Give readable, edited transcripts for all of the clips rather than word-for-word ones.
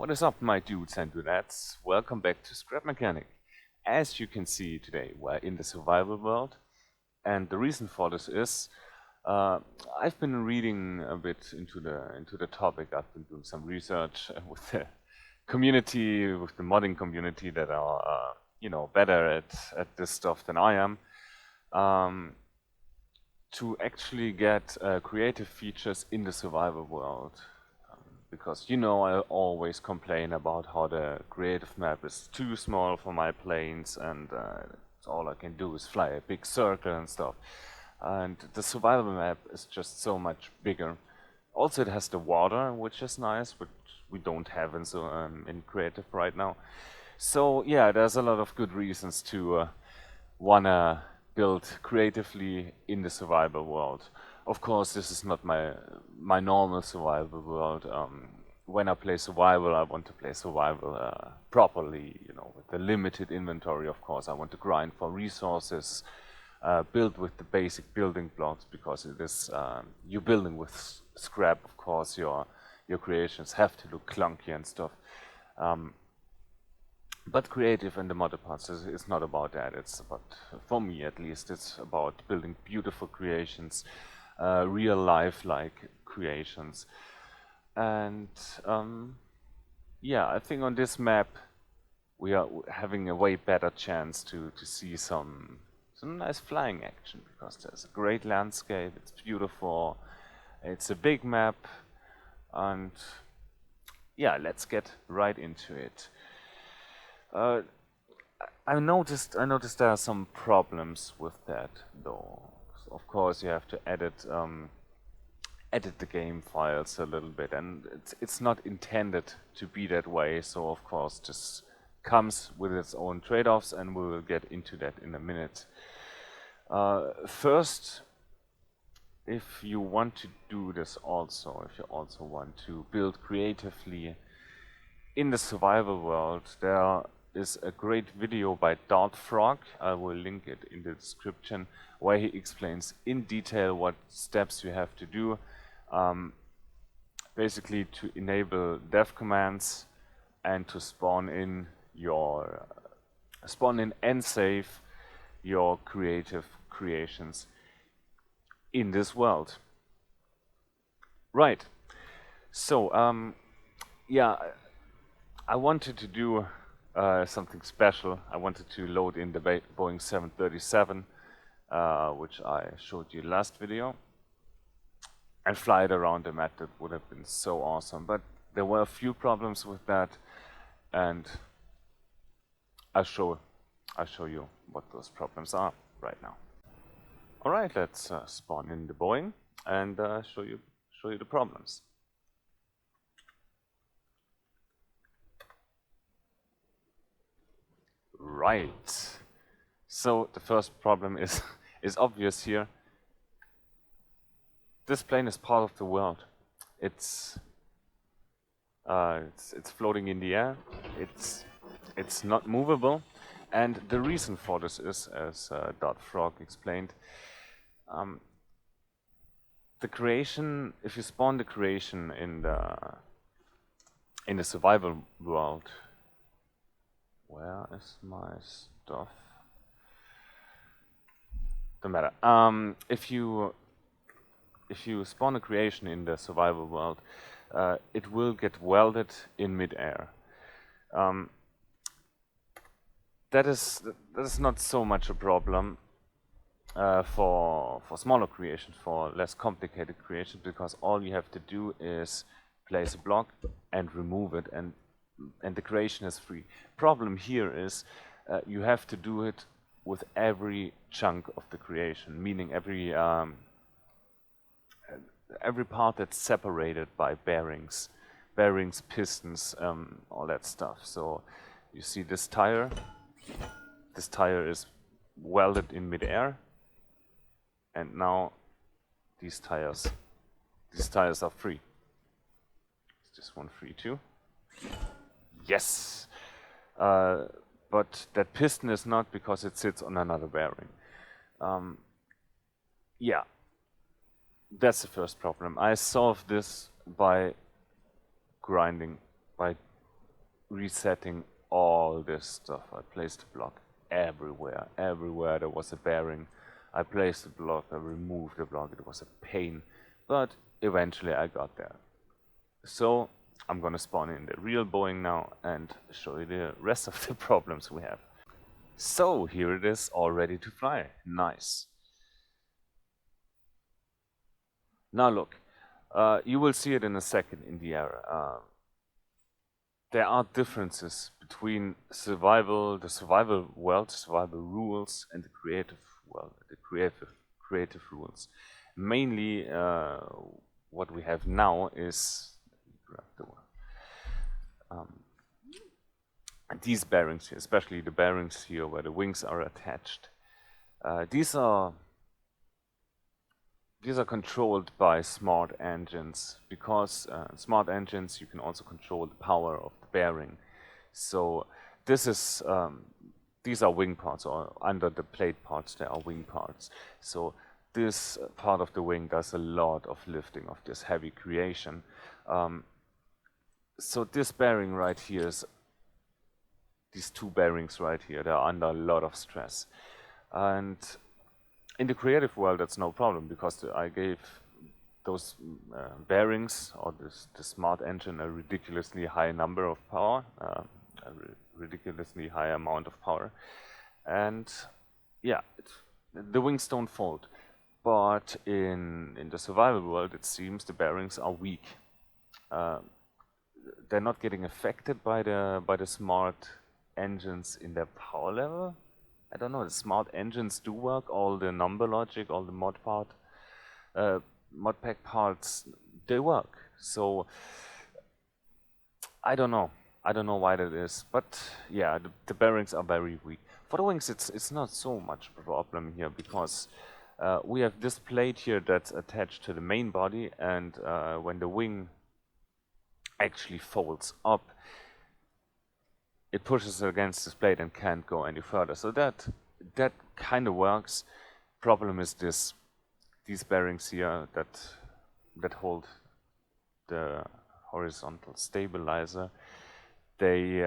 What is up, my dudes and dudettes? Welcome back to Scrap Mechanic. As you can see today, we're in the survival world, and the reason for this is I've been reading a bit into the topic. I've been doing some research with the community, with the modding community that are better at this stuff than I am. To actually get creative features in the survival world. Because I always complain about how the creative map is too small for my planes, and all I can do is fly a big circle and stuff. And the survival map is just so much bigger. Also, it has the water, which is nice, but we don't have in creative right now. So yeah, there's a lot of good reasons to wanna build creatively in the survival world. Of course, this is not my normal survival world. When I play survival, I want to play survival properly, with a limited inventory. Of course, I want to grind for resources, build with the basic building blocks, because it is you're building with scrap. Of course, your creations have to look clunky and stuff. But creative in the modded parts is not about that. It's about, for me at least, it's about building beautiful creations, real life-like creations. And yeah, I think on this map we are having a way better chance to see some nice flying action, because there's a great landscape, it's beautiful, it's a big map, and yeah, let's get right into it. I noticed there are some problems with that, though. Of course, you have to edit the game files a little bit, and it's not intended to be that way. So of course, this comes with its own trade-offs, and we will get into that in a minute. First, if you want to do this also, if you also want to build creatively in the survival world, there is a great video by DartFrog. I will link it in the description, where he explains in detail what steps you have to do, basically to enable dev commands and to spawn in and save your creative creations in this world. Right. So yeah, I wanted to do something special. I wanted to load in the Boeing 737, which I showed you last video, and fly it around the map. That would have been so awesome. But there were a few problems with that, and I'll show you what those problems are right now. All right, let's spawn in the Boeing and show you the problems. Right. So the first problem is obvious here. This plane is part of the world. It's floating in the air. It's not movable, and the reason for this is, as DartFrog explained, the creation. If you spawn the creation in the survival world. Where is my stuff? Don't matter. If you spawn a creation in the survival world, it will get welded in mid-air. That is not so much a problem for smaller creations, for less complicated creations, because all you have to do is place a block and remove it, and the creation is free. Problem here is you have to do it with every chunk of the creation, meaning every part that's separated by bearings, pistons, all that stuff. So you see this tire. This tire is welded in mid-air, and now these tires are free. Is this one free too? Yes, but that piston is not, because it sits on another bearing. Yeah, that's the first problem. I solved this by grinding, by resetting all this stuff. I placed a block everywhere. Everywhere there was a bearing, I placed the block, I removed the block. It was a pain, but eventually I got there. So I'm gonna spawn in the real Boeing now and show you the rest of the problems we have. So here it is, all ready to fly. Nice. Now look, you will see it in a second in the air. There are differences between survival, the survival world, survival rules, and the creative world, the creative rules. Mainly, what we have now is these bearings here, especially the bearings here where the wings are attached. These are controlled by smart engines, because smart engines, you can also control the power of the bearing. So this is these are wing parts, or under the plate parts there are wing parts. So this part of the wing does a lot of lifting of this heavy creation. So this bearing right here is, these two bearings right here, they're under a lot of stress. And in the creative world, that's no problem, because I gave those bearings, or the smart engine, a ridiculously high number of power, a ridiculously high amount of power. And yeah, the wings don't fold. But in the survival world, it seems the bearings are weak. They're not getting affected by the smart engines in their power level. I don't know, the smart engines do work, all the number logic, all the mod pack parts, they work. So I don't know why that is, but yeah, the bearings are very weak. For the wings, it's not so much of a problem here, because we have this plate here that's attached to the main body, and when the wing actually folds up, it pushes against this plate and can't go any further. So that kind of works. Problem is these bearings here that hold the horizontal stabilizer. They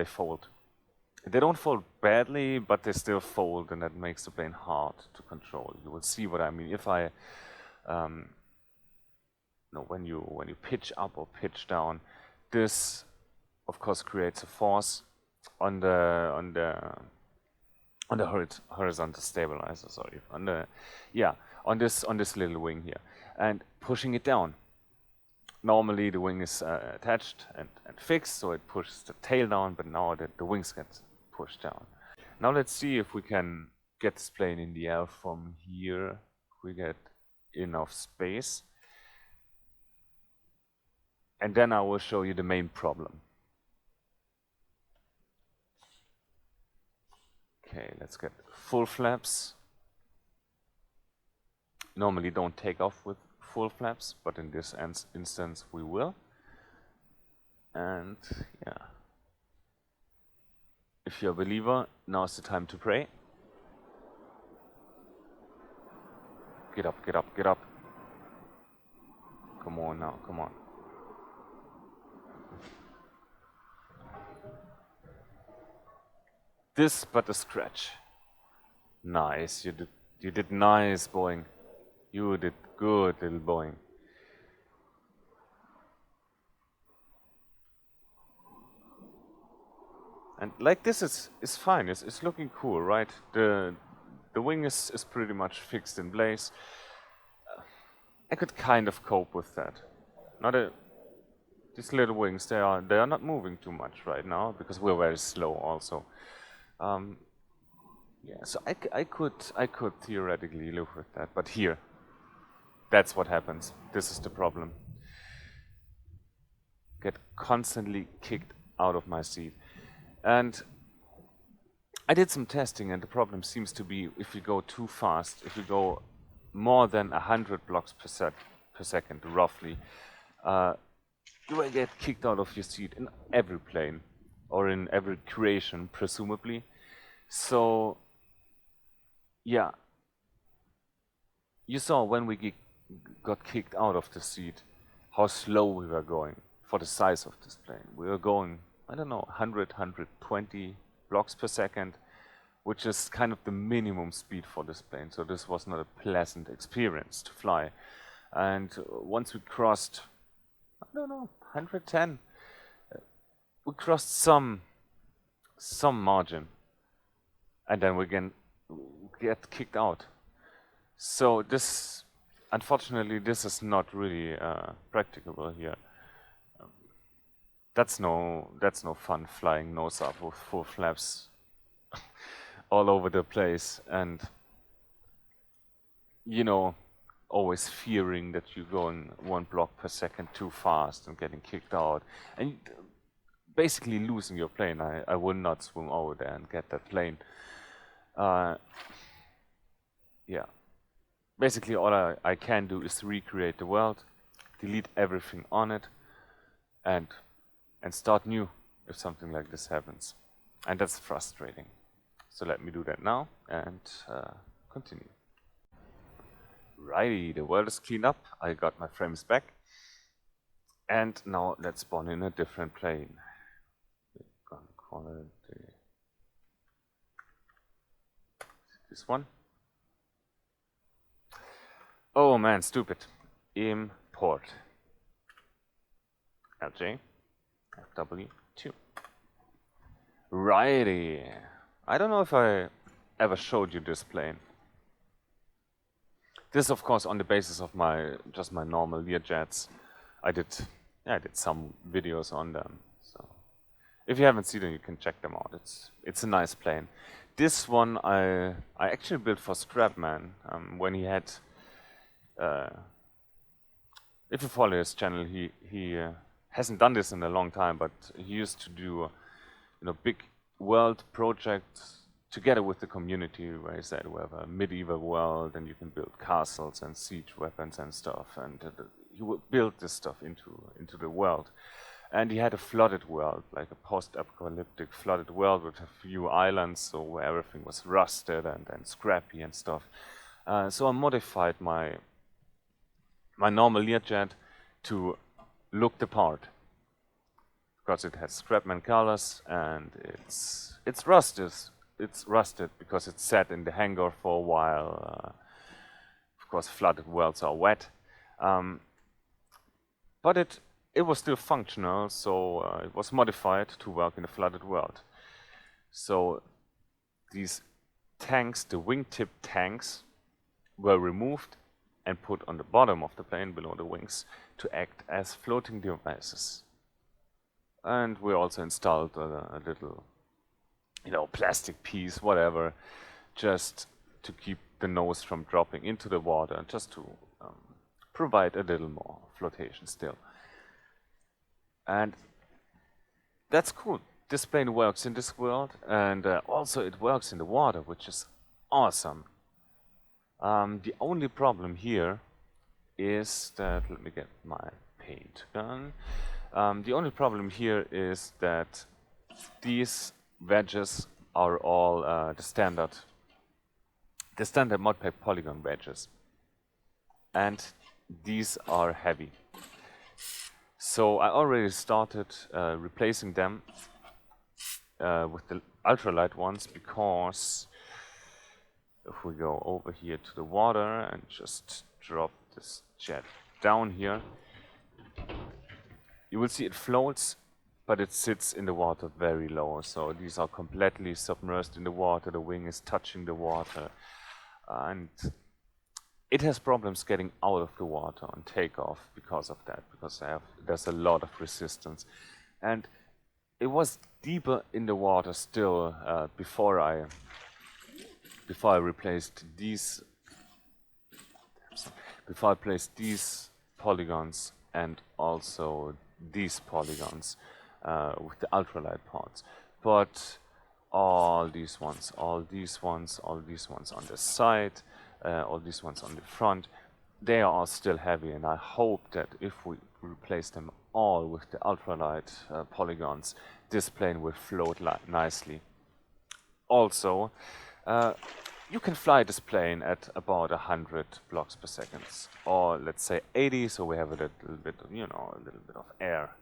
fold. They don't fold badly, but they still fold, and that makes the plane hard to control. You will see what I mean. If I when you pitch up or pitch down, this of course creates a force on the horizontal stabilizer, sorry, on this little wing here, and pushing it down. Normally the wing is attached and fixed, so it pushes the tail down, but now the wings get pushed down. Now let's see if we can get this plane in the air from here. We get enough space. And then I will show you the main problem. Okay, let's get full flaps. Normally don't take off with full flaps, but in this instance we will. And yeah, if you're a believer, now's the time to pray. Get up, get up, get up. Come on now, come on. This but a scratch. Nice, you did nice, Boeing. You did good, little Boeing. And like this is fine, it's looking cool, right? The wing is pretty much fixed in place. I could kind of cope with that. These little wings, they are not moving too much right now, because we're very slow also. Yeah, so I could theoretically live with that, but here, that's what happens. This is the problem. Get constantly kicked out of my seat. And I did some testing, and the problem seems to be if you go too fast, if you go more than 100 blocks per second, roughly, you will get kicked out of your seat in every plane, or in every creation, presumably. So, yeah, you saw when we got kicked out of the seat, how slow we were going for the size of this plane. We were going I don't know, 100, 120 blocks per second, which is kind of the minimum speed for this plane. So this was not a pleasant experience to fly. And once we crossed, I don't know, 110, we crossed some margin, and then we can get kicked out. So this, unfortunately, this is not really practicable here. That's no fun flying nose up with full flaps all over the place, and you know, always fearing that you're going 1 block per second too fast and getting kicked out, and basically losing your plane. I would not swim over there and get that plane. Yeah. Basically, all I can do is recreate the world, delete everything on it, and start new if something like this happens. And that's frustrating. So let me do that now and continue. Righty, the world is cleaned up. I got my frames back. And now let's spawn in a different plane. We're gonna call it this one. Oh man, stupid. Import. LJ. FW2. Righty. I don't know if I ever showed you this plane. This is of course on the basis of just my normal Learjets. I did some videos on them. So if you haven't seen them, you can check them out. It's a nice plane. This one I actually built for Scrapman when he had. If you follow his channel, he hasn't done this in a long time, but he used to do big world projects together with the community, where he said we have a medieval world and you can build castles and siege weapons and stuff, and he would build this stuff into the world. And he had a flooded world, like a post-apocalyptic flooded world with a few islands, so where everything was rusted and scrappy and stuff. So I modified my normal Learjet to look the part, because it has Scrapman colors and it's rusted. It's rusted because it's sat in the hangar for a while. Of course, flooded worlds are wet, but it was still functional, so it was modified to work in a flooded world. So these tanks, the wingtip tanks, were removed and put on the bottom of the plane below the wings to act as floating devices. And we also installed a little, plastic piece, whatever, just to keep the nose from dropping into the water, just to provide a little more flotation still. And that's cool. This plane works in this world, and also it works in the water, which is awesome. The only problem here is that, let me get my paint gun. The only problem here is that these wedges are all the standard modpack polygon wedges, and these are heavy. So I already started replacing them with the ultralight ones, because if we go over here to the water and just drop this jet down here, you will see it floats, but it sits in the water very low. So these are completely submerged in the water. The wing is touching the water, and it has problems getting out of the water on takeoff because of that, because there's a lot of resistance. And it was deeper in the water still before I replaced these. Before I placed these polygons and also these polygons with the ultralight parts, but all these ones on the side, all these ones on the front, they are all still heavy, and I hope that if we replace them all with the ultralight polygons, this plane will float nicely. Also, you can fly this plane at about 100 blocks per second, or let's say 80, so we have a little bit of air.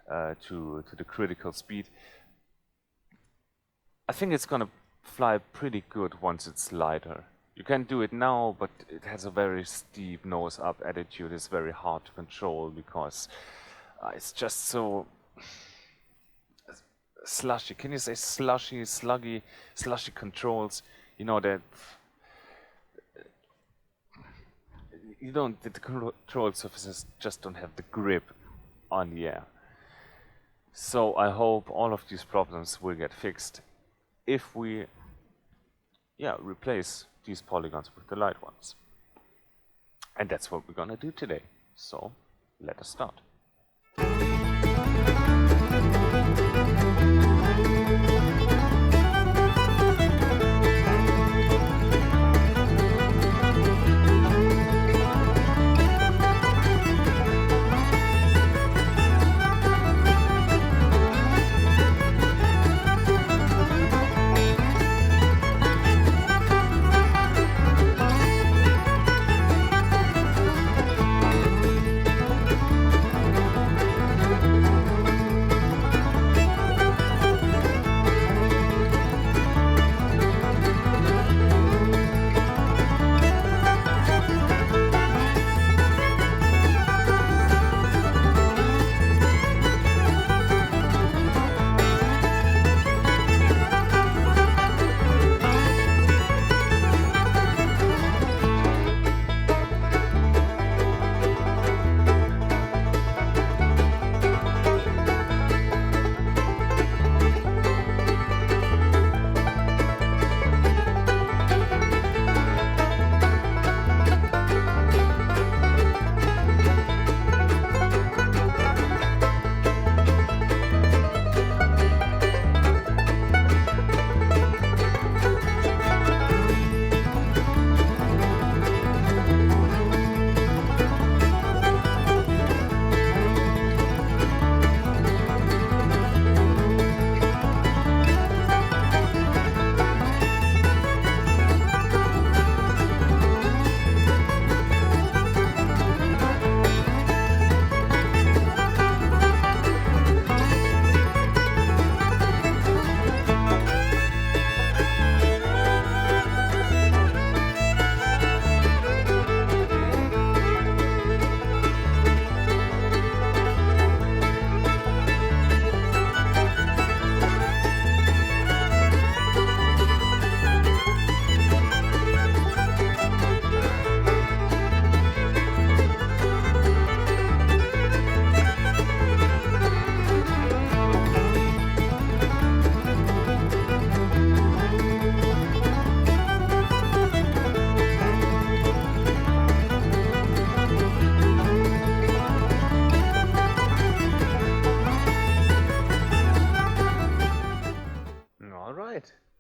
to the critical speed. I think it's gonna fly pretty good once it's lighter. You can do it now, but it has a very steep nose-up attitude. It's very hard to control because it's just so slushy. Can you say slushy, sluggy, slushy controls? You know that you don't. The control surfaces just don't have the grip on the air. So I hope all of these problems will get fixed if we, replace these polygons with the light ones. And that's what we're gonna do today. So let us start.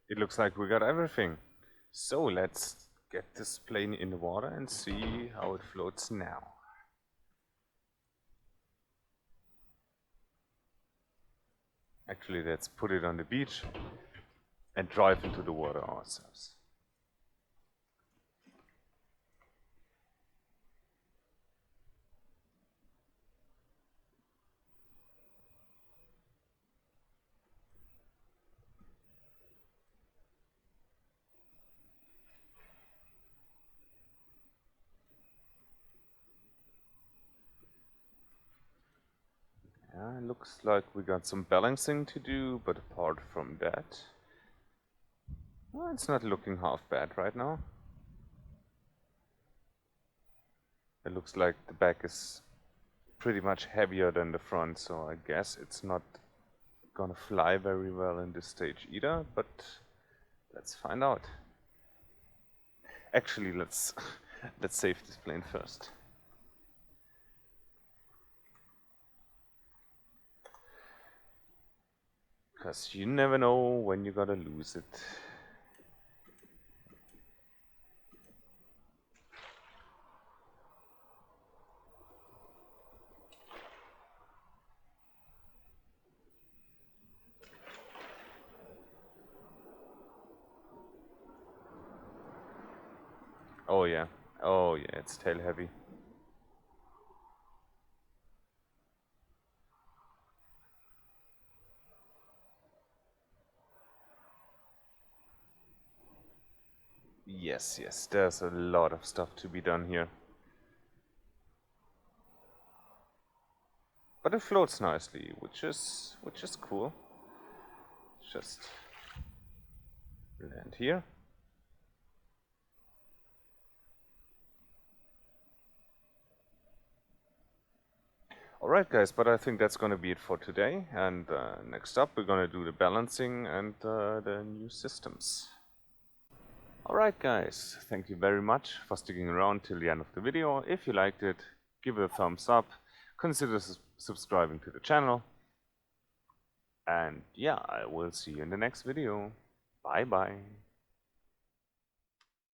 It looks like we got everything. So let's get this plane in the water and see how it floats now. Actually, let's put it on the beach and drive into the water ourselves. Yeah, looks like we got some balancing to do, but apart from that, well, it's not looking half bad right now. It looks like the back is pretty much heavier than the front, so I guess it's not gonna fly very well in this stage either, but let's find out. Actually, let's save this plane first. Because you never know when you're gonna lose it. Oh yeah, it's tail heavy. Yes, yes, there's a lot of stuff to be done here. But it floats nicely, which is cool. Just land here. Alright guys, but I think that's gonna be it for today, and next up we're gonna do the balancing and the new systems. Alright guys, thank you very much for sticking around till the end of the video. If you liked it, give it a thumbs up, consider subscribing to the channel, and yeah, I will see you in the next video. Bye bye.